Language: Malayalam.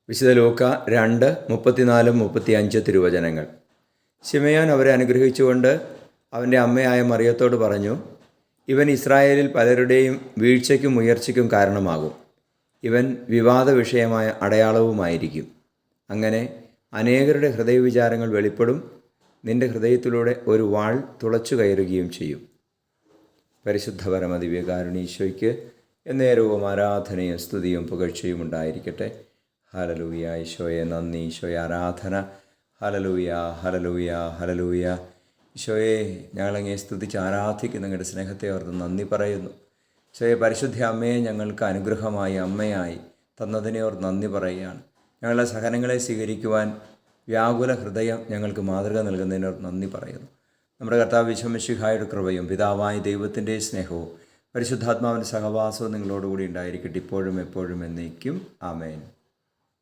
വിശുദ്ധ ലൂക്ക 2:34-35 തിരുവചനങ്ങൾ. ശിമയോൻ അവരെ അനുഗ്രഹിച്ചുകൊണ്ട് അവൻ്റെ അമ്മയായ മറിയത്തോട് പറഞ്ഞു, ഇവൻ ഇസ്രായേലിൽ പലരുടെയും വീഴ്ചയ്ക്കും ഉയർച്ചയ്ക്കും കാരണമാകും. ഇവൻ വിവാദ വിഷയമായ അടയാളവുമായിരിക്കും. അങ്ങനെ അനേകരുടെ ഹൃദയവിചാരങ്ങൾ വെളിപ്പെടും. നിന്റെ ഹൃദയത്തിലൂടെ ഒരു വാൾ തുളച്ചു കയറുകയും ചെയ്യും. പരിശുദ്ധ പരമദിവ്യകാരുണീശോയ്ക്ക് എന്നേരവും ആരാധനയും സ്തുതിയും പുകഴ്ചയും ഉണ്ടായിരിക്കട്ടെ. ഹല്ലേലൂയ. ഈശോയെ നന്ദി, ഈശോയെ ആരാധന. Hallelujah, hallelujah, hallelujah. ഈശോയെ, ഞങ്ങളങ്ങേ സ്തുതിച്ച് ആരാധിക്കുന്ന നിങ്ങളുടെ സ്നേഹത്തെ ഓർത്ത് നന്ദി പറയുന്നു. ഈശോയെ, പരിശുദ്ധ അമ്മയെ ഞങ്ങൾക്ക് അനുഗ്രഹമായി അമ്മയായി തന്നതിനെ ഓർത്ത് നന്ദി പറയുകയാണ്. ഞങ്ങളുടെ സഹനങ്ങളെ സ്വീകരിക്കുവാൻ വ്യാകുല ഹൃദയം ഞങ്ങൾക്ക് മാതൃക നൽകുന്നതിനോർത്ത് നന്ദി പറയുന്നു. നമ്മുടെ കർത്താവ് ഈശോ മിശിഹായുടെ കൃപയും പിതാവായ ദൈവത്തിൻ്റെ സ്നേഹവും പരിശുദ്ധാത്മാവിൻ്റെ സഹവാസവും നിങ്ങളോടുകൂടി ഉണ്ടായിരിക്കട്ടെ, ഇപ്പോഴും എപ്പോഴും എന്നേക്കും. ആമേൻ.